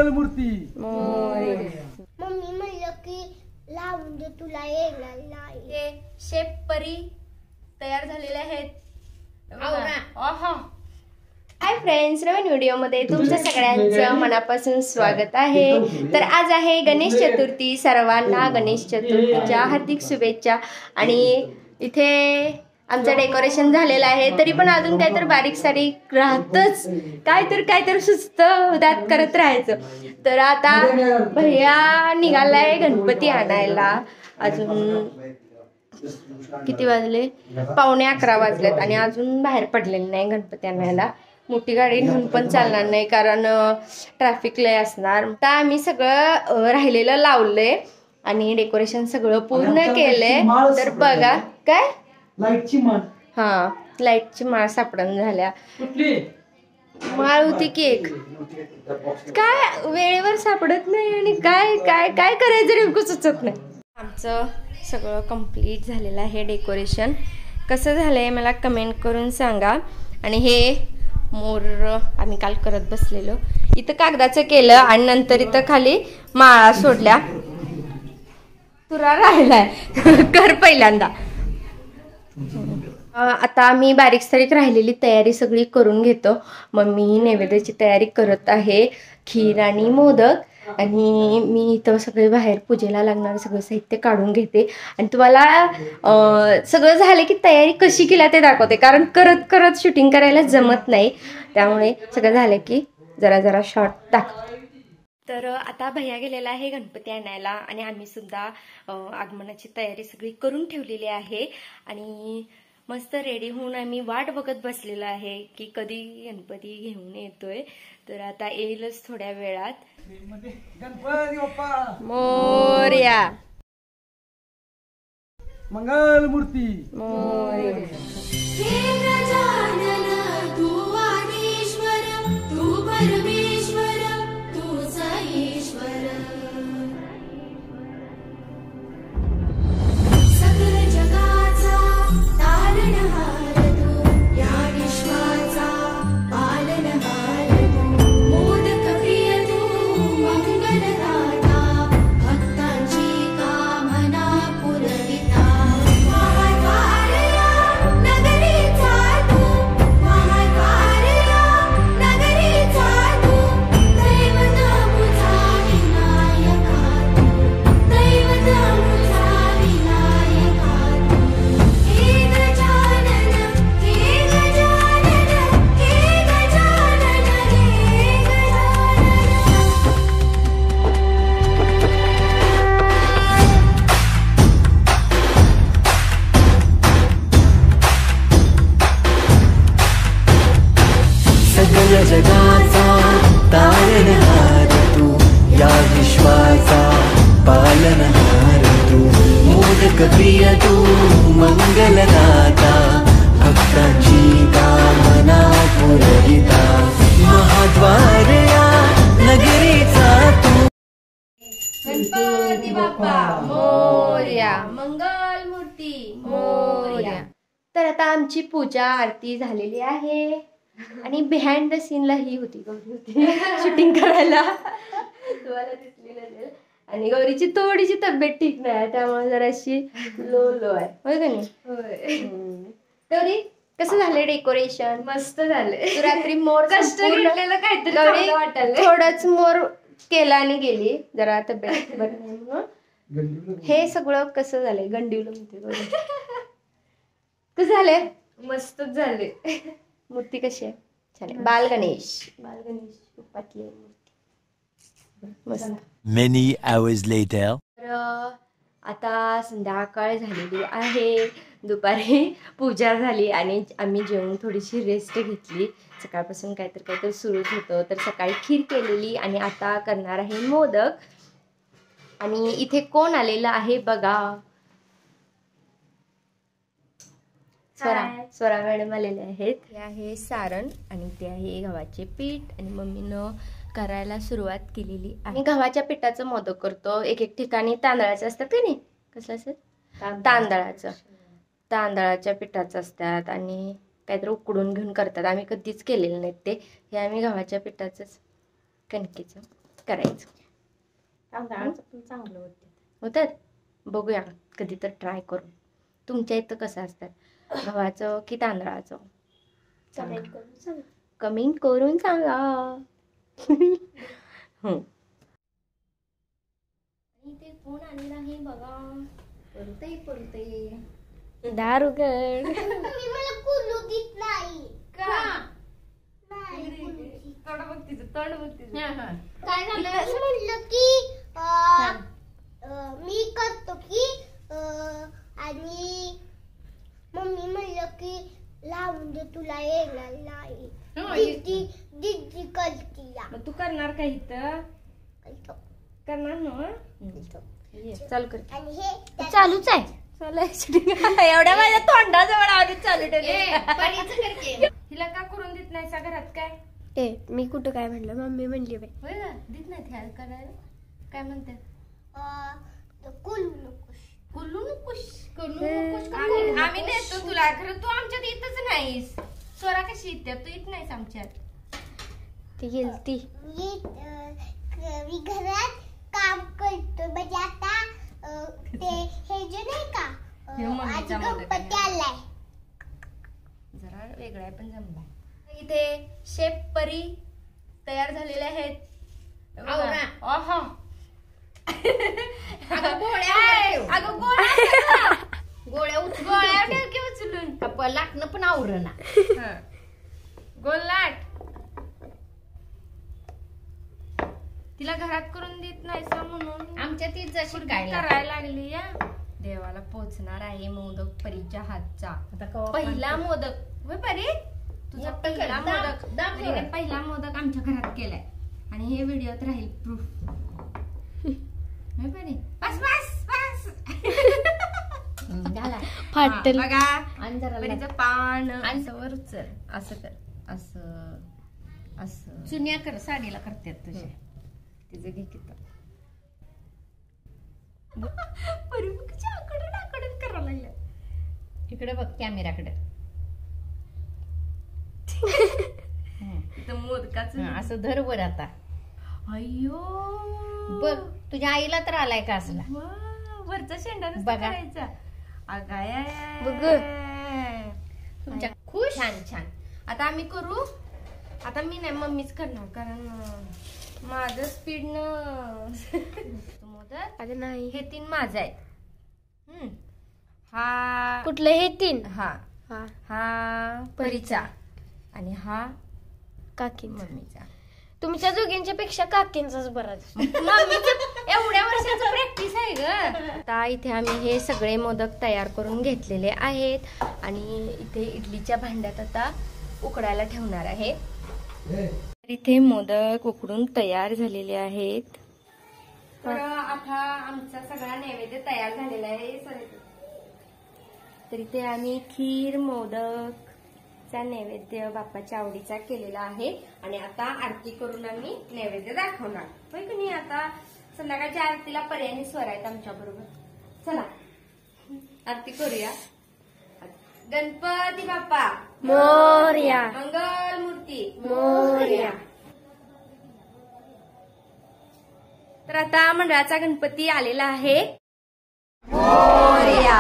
मंगल मूर्ती मम्मी म्हणलं की लावून दे तुला येणार नाही. हे शेप परी तयार झालेले आहेत. हाय फ्रेंड्स, नवीन व्हिडिओमध्ये तुमच्या सगळ्यांचं मनापासून स्वागत आहे. तर आज आहे गणेश चतुर्थी. सर्वांना गणेश चतुर्थीच्या हार्दिक शुभेच्छा. आणि इथे आमचं डेकोरेशन झालेलं आहे, तरी पण अजून काहीतरी बारीक सारीक राहतच, काहीतरी सुस्त दात करत राहायचं. तर आता भैया निघालाय गणपती आणायला. अजून किती वाजले? 11:15 वाजलेत आणि अजून बाहेर पडलेले नाही गणपती आणायला. मोठी गाडी घेऊन पण चालणार नाही, कारण ट्रॅफिक लय असणार. तर आम्ही सगळं राहिलेलं लावलंय आणि डेकोरेशन सगळं पूर्ण केलंय. तर बघा काय लाईटची माळ. हा, लाईटची माळ सापडून झाल्या. माळ होती की एक, काय वेळेवर सापडत नाही आणि काय काय काय करायचं नेमकं सुचत नाही. आमचं सगळं कंप्लीट झालेलं आहे. डेकोरेशन कसं झालंय मला कमेंट करून सांगा. आणि हे मोर आम्ही काल करत बसलेलो. इथं कागदाचं केलं आणि नंतर इथं खाली माळा सोडल्या. तुरा राहिलाय कर पहिल्यांदा. आता आम्ही बारीक सारीक राहिलेली तयारी सगळी करून घेतो. मम्मी नैवेद्याची तयारी करत आहे, खीर आणि मोदक. आणि मी इथं सगळे बाहेर पूजेला लागणारं सगळं साहित्य काढून घेते आणि तुम्हाला सगळं झालं की तयारी कशी केला ते दाखवते, कारण करत करत शूटिंग करायला जमत नाही. त्यामुळे सगळं झालं की जरा शॉर्ट दाखवते. तर आता भैया गेलेला आहे गणपती आणायला आणि आम्ही सुद्धा आगमनाची तयारी सगळी करून ठेवलेली आहे. आणि मस्त रेडी होऊन आम्ही वाट बघत बसलेलो आहे की कधी गणपती घेऊन येतोय. तर आता येईलच थोड्या वेळात. गणपती बाप्पा मोरया. मंगल मूर्ती मोरया. जगाचा तारणहार तू, या विश्वाचा पालनहार तू, मोदक प्रिय तू, मंगलदाता, भक्तांची कामना पुरविता, महाद्वार या नगरीचा तू. गणपती बाप्पा मोरया. मंगल मूर्ती मोरया. तर आता आमची पूजा आरती झालेली आहे आणि बिहाइंड द सीनला ही होती गौरी होती शूटिंग करायला, तुम्हाला दिसली नसेल. आणि गौरीची थोडीशी तब्येत ठीक नाही, त्यामुळे जराशी लो आहे, होय का नाही? गौरी कसं झालं डेकोरेशन? मस्त झाले. रात्री मोर कष्ट घेतलेलं काहीतरी थोडंच मोर केला आणि गेली, जरा तब्येत बरं नाही म्हणून. हे सगळं कसं झालंय? गंडीवलं म्हणते गौरी. कसं झालंय? मस्तच झाले. मूर्ती कशी आहे? छान आहे. बाल गणेश रूपातली मूर्ती मस्त. Many hours later. तर आता संध्याकाळ झालेली आहे. दुपारी पूजा झाली आणि आम्ही जेवून थोडीशी रेस्ट घेतली. सकाळपासून काहीतरी सुरूच होतं. तर सकाळी खीर केलेली आणि आता करणार आहे मोदक. आणि इथे कोण आलेलं आहे बघा, स्वरा मॅडम आलेले आहेत. हे आहे सारण आणि ते आहे गव्हाचे पीठ आणि मम्मीनं करायला सुरुवात केलेली आहे. गव्हाच्या पिठाचं मोदक करतो. एक ठिकाणी तांदळाचं असतात की नाही, कसलं असेल तांदळाच्या पिठाचं असतात आणि काहीतरी उकडून घेऊन करतात. आम्ही कधीच केलेलं नाही ते. हे आम्ही गव्हाच्या पिठाचंच कणकेचं करायचं. तांदळाचं पण चांगलं होतं. होतात. बघूया कधी तर ट्राय करून. तुमच्या इथं कसं असतात, गव्हाचं की तांदळाचं? कमेंट करून सांग. कमेंट करून सांगा. इथे फोन आलेला आहे बघा. पडतंय दार उघड. मम्मी मला कुलू देत नाही. का? नाही कुलू देत. तोंड बघ तिचं, तोंड बघ तिचं. काय झालं? मी म्हणलं की मी करतो की आणि मम्मी म्हणलं की लावून दे तुला येणार नाही. दीदी करतीया. मग तू करणार का इथं? करणार ना? चालू कर. आणि हे चालूच आहे. एवढ्या माझ्या तोंडाजवळ आधी चालू ठेवले. हिला का करून देत नाही सा घरात? काय मी कुठं काय म्हणलं, मम्मी म्हणली बाई होय ना, देत नाही ह्याला करायला. काय म्हणते? कुलू नकोस. कुलू नकोस. आम्ही देतो तुला, खरं तू आमच्यात येतच नाहीस. स्वरा कशी येते? तू येत नाहीस आमच्यात. ती गेलती. मी घरात काम करतो म्हणजे आता ते हे जे नाही का आज गणपती आलाय. जरा वेगळा आहे पण जमलाय. इथे शेफ परी तयार झालेले आहेत. गोळ्या ठेव की उचलून. लाटणं पण आवरणा. गोल लाट. तिला घरात करून देत नाही सा म्हणून आमच्या ती जशी काय करायला लागली. या देवाला पोचणार आहे मोदक परीच्या हातचा. आता पहिला मोदक. होय परी, तुझा पहिला मोदक. परीने पहिला मोदक आमच्या घरात केलाय आणि हे व्हिडिओत राहील प्रूफ. होय परी? बस बस बस. फाटल बघा अंधाराला परीचं पान असं वर उचल. असं कर. असं असं चुन्या कर साडीला करतात तुझे. तिचं घे किती परी कशी आकडून आकडून करायला लागल्या. इकडे बघ कॅमेराकडे. इथं मोदकाचं असं धर वर आता. अय्यो बघ तुझ्या आईला तर आलाय का असला. वरचा शेंडा बघा. करायचा. अगाय तुमच्या खुश. छान छान. आता आम्ही करू. आता मी नाही, मम्मीच करणार, कारण माझं स्पीड मोदक. अरे नाही, हे 3 माझं आहे. हा कुठलं हे 3? हा हा परीचा आणि हा काकी मम्मीचा. तुमच्या दोघींच्या पेक्षा काकींचाच बरा. मम्मीचं एवढ्या वर्षाचं प्रॅक्टिस आहे ग. आता इथे आम्ही हे सगळे मोदक तयार करून घेतलेले आहेत आणि इथे इडलीच्या भांड्यात आता उकडायला ठेवणार आहे. इथे मोदक उकडून तयार झालेले आहेत. तर आता आमचा सगळा नैवेद्य तयार झालेला आहे. तर इथे आम्ही खीर मोदकचा नैवेद्य बाप्पाच्या आवडीचा केलेला आहे आणि आता आरती करून आम्ही नैवेद्य दाखवणार. होय की नाही? आता संध्याकाळच्या आरतीला पर्यायी स्वर आहेत आमच्या बरोबर. चला आरती करूया. गणपती बाप्पा मोरया. मंगल मूर्ती मोरया. तर आता मंडळाचा गणपती आलेला आहे. मोरया.